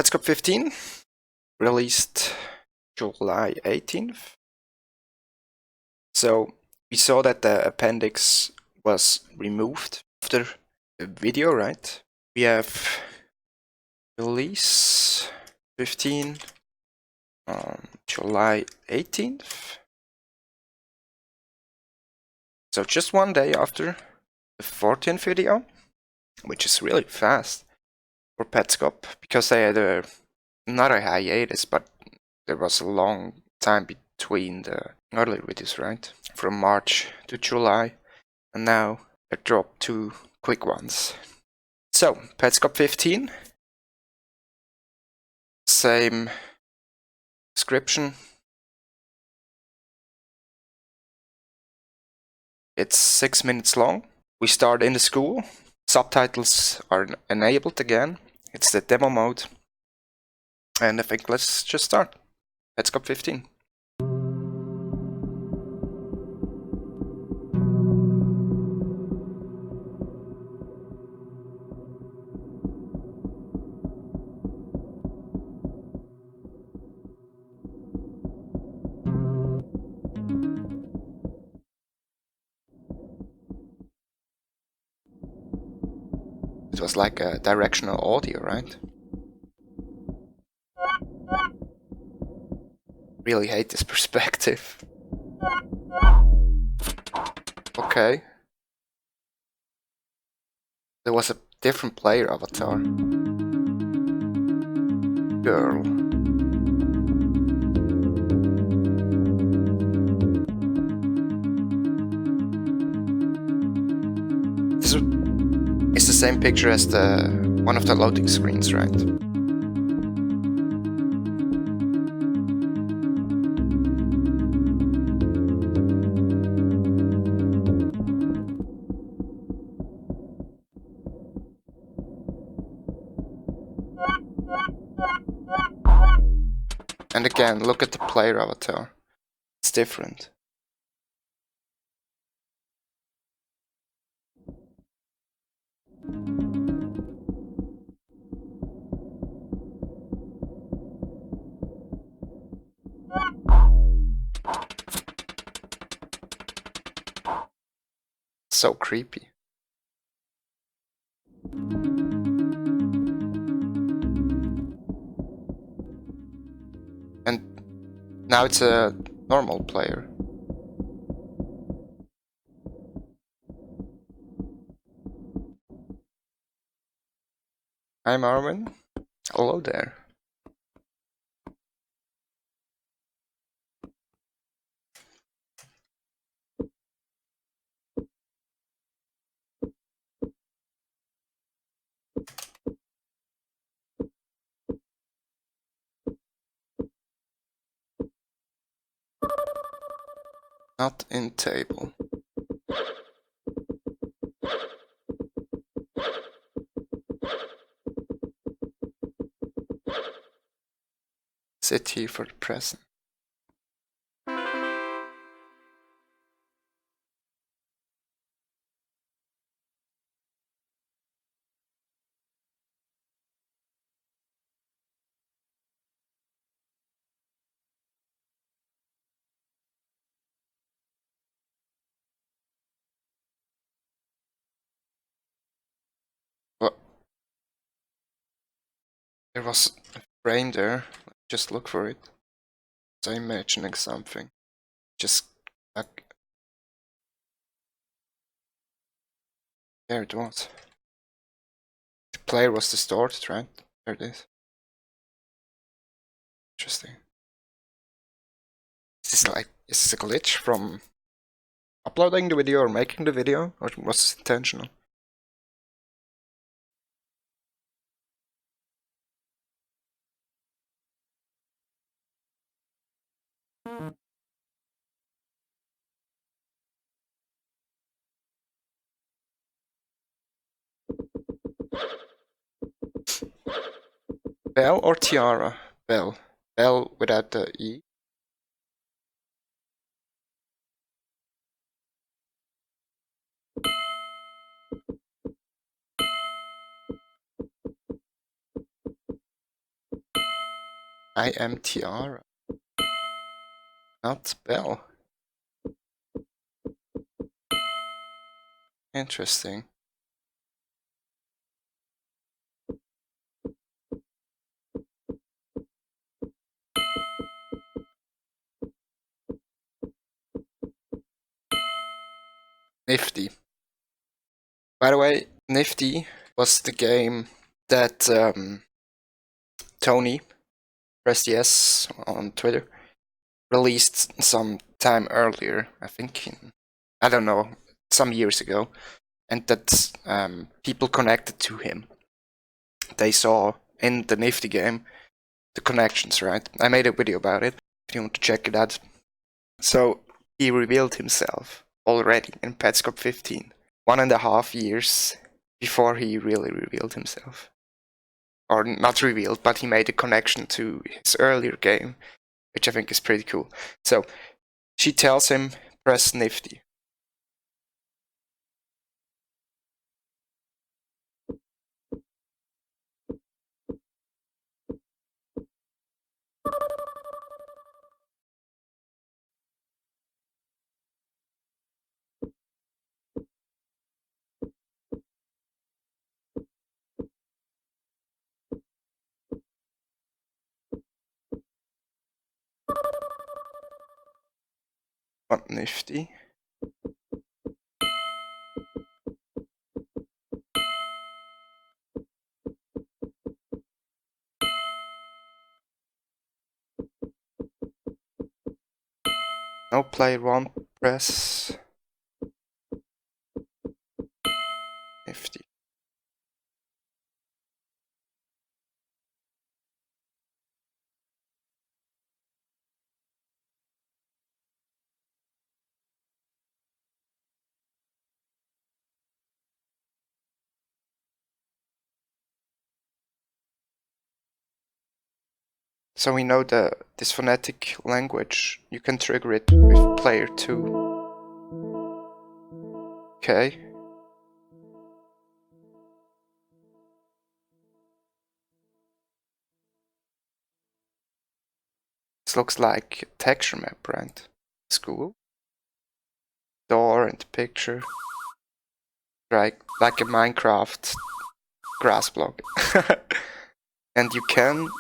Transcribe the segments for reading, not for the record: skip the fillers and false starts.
Petscop 15, released July 18th. So we saw that the appendix was removed after the video, right? We have release 15 on July 18th. So just one day after the 14th video, which is really fast for Petscop, because they had not a hiatus, but there was a long time between the earlier videos, right? From March to July, and now they dropped 2 quick ones. So, Petscop 15, same description. It's 6 minutes long. We start in the school. Subtitles are enabled again. It's the demo mode. And I think let's just start. Petscop 15. It was like a directional audio, right? Really hate this perspective. Okay. There was a different player avatar. Girl. This is the same picture as the one of the loading screens, right? And again, look at the player avatar. It's different. So creepy. And now it's a normal player. Hi Marvin. Hello there. Not in table. Sit here for the present. What? There was a frame there. Just look for it. So I'm imagining something. Just like there it was. The player was distorted, right? There it is. Interesting. Is this a glitch from uploading the video or making the video, or was this intentional? Bell or Tiara? Bell. Bell without the E. I am Tiara. Not Belle. Interesting. Nifty. By the way, Nifty was the game that Tony, press yes on Twitter, released some time earlier, I think, I don't know, some years ago, and that people connected to him. They saw in the Nifty game the connections, right? I made a video about it, if you want to check it out. So, he revealed himself already in Petscop 15, 1.5 years before he really revealed himself. Or not revealed, but he made a connection to his earlier game, which I think is pretty cool. So, she tells him, press Nifty. What Nifty? No player one, press Nifty. So we know this phonetic language, you can trigger it with player 2. Okay. This looks like a texture map, right? School. Door and picture. Right, like a Minecraft grass block. And you can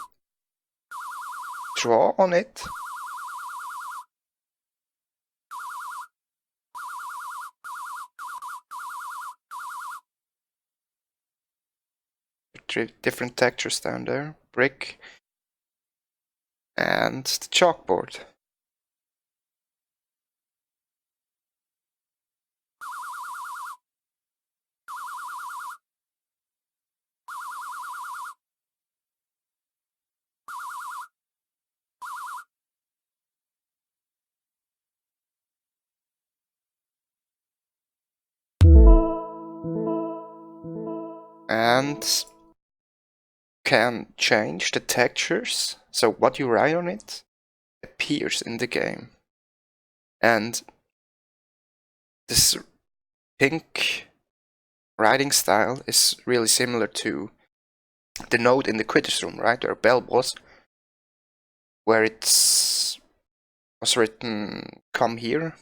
draw on it. Different textures down there. Brick. And the chalkboard. And can change the textures, so what you write on it appears in the game. And this pink writing style is really similar to the note in the quitters room, right, where Belle was, where it was written "come here,"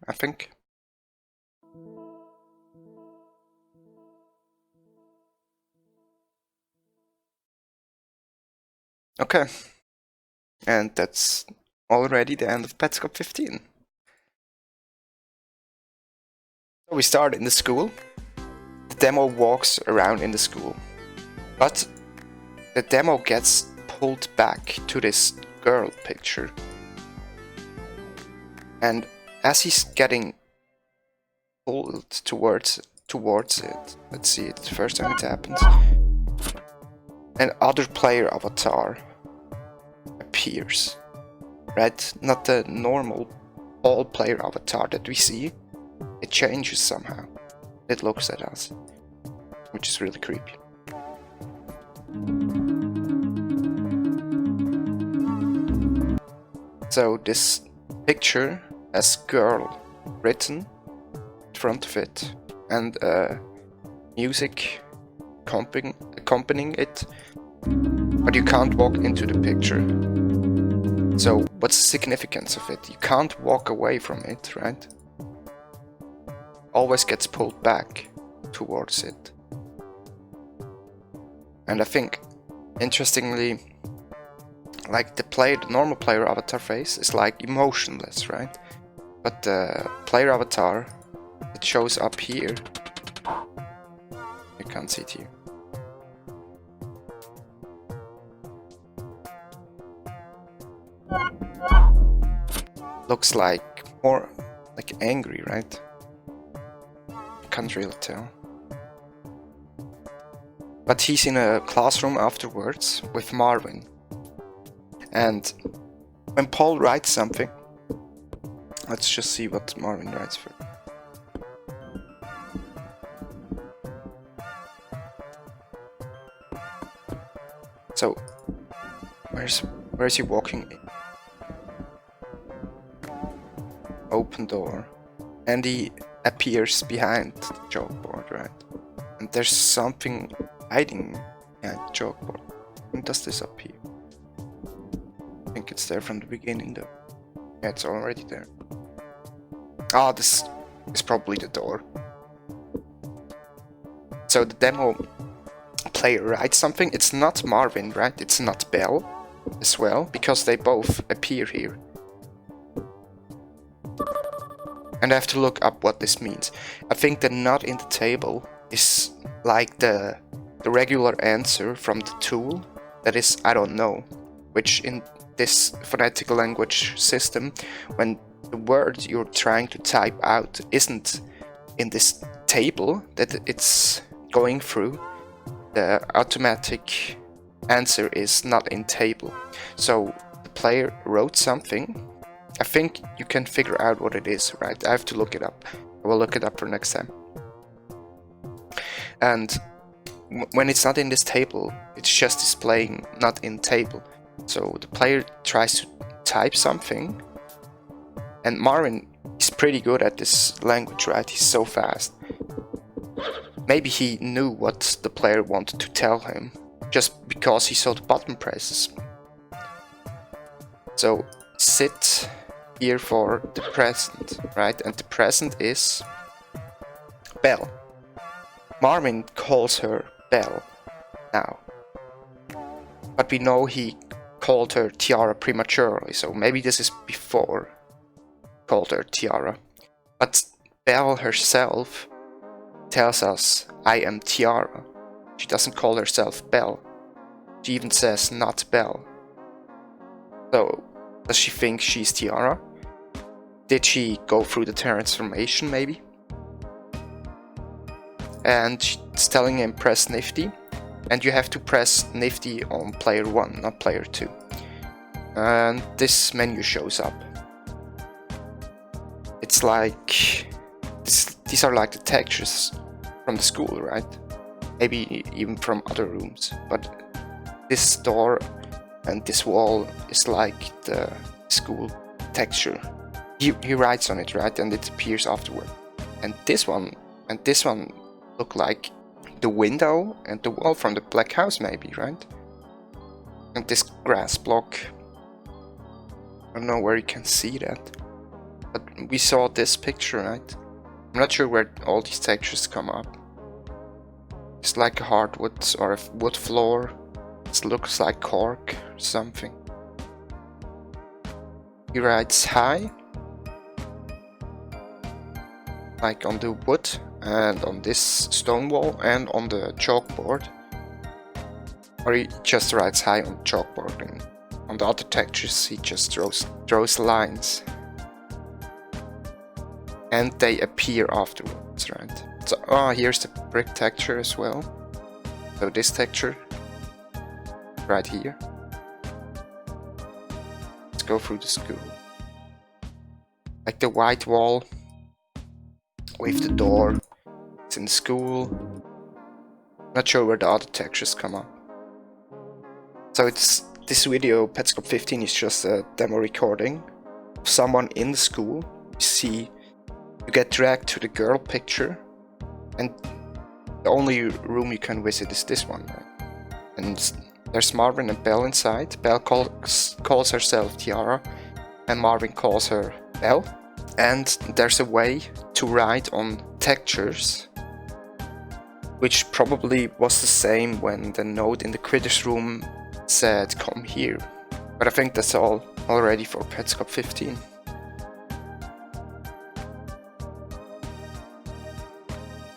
I think. Okay, and that's already the end of Petscop 15. So we start in the school. The demo walks around in the school, but the demo gets pulled back to this girl picture. And as he's getting pulled towards it, let's see, it's the first time it happens, an other player avatar appears, right? Not the normal all player avatar that we see. It changes somehow. It looks at us, which is really creepy. So this picture has girl written in front of it, and music accompanying it. but you can't walk into the picture. So what's the significance of it? You can't walk away from it, right? Always gets pulled back towards it. And I think, interestingly, like the normal player avatar face is like emotionless, right? But the player avatar, it shows up here. You can't see it here. Looks like more like angry, right? Can't really tell. But he's in a classroom afterwards with Marvin. And when Paul writes something, let's just see what Marvin writes for. So, where's he walking in? Open door. And he appears behind the chalkboard, right? And there's something hiding behind the chalkboard. When does this appear? I think it's there from the beginning though. Yeah, it's already there. Ah, this is probably the door. So the demo player writes something. It's not Marvin, right? It's not Belle as well, because they both appear here. And I have to look up what this means. I think the not in the table is like the regular answer from the tool. That is, I don't know. Which in this phonetic language system, when the word you're trying to type out isn't in this table that it's going through, the automatic answer is not in table. So the player wrote something. I think you can figure out what it is, right? I have to look it up. I will look it up for next time. And when it's not in this table, it's just displaying not in table. So the player tries to type something, and Marvin is pretty good at this language, right? He's so fast. Maybe he knew what the player wanted to tell him, just because he saw the button presses. So sit here for the present, right? And the present is Belle. Marvin calls her Belle now. But we know he called her Tiara prematurely, so maybe this is before he called her Tiara. But Belle herself tells us, I am Tiara. She doesn't call herself Belle. She even says not Belle. So, does she think she's Tiara? Did she go through the transformation maybe? And she's telling him press Nifty. And you have to press Nifty on player 1, not player 2. And this menu shows up. It's like... these are like the textures from the school, right? Maybe even from other rooms. But this door and this wall is like the school texture. He writes on it, right? And it appears afterward. And this one look like the window and the wall from the black house maybe, right? And this grass block, I don't know where you can see that, but we saw this picture, right? I'm not sure where all these textures come up. It's like a hardwood or a wood floor. It looks like cork or something. He writes hi, like on the wood and on this stone wall and on the chalkboard. Or he just writes hi on the chalkboard, and on the other textures he just draws lines. And they appear afterwards, right? So, here's the brick texture as well. So this texture, right here. Let's go through the school. Like the white wall with the door. It's in the school. Not sure where the other textures come up. So it's this video, Petscop 15, is just a demo recording of someone in the school. You get dragged to the girl picture, and the only room you can visit is this one, right? And There's Marvin and Belle inside. Belle calls herself Tiara, and Marvin calls her Belle. And there's a way to write on textures, which probably was the same when the note in the critters room said come here. But I think that's all already for Petscop 15.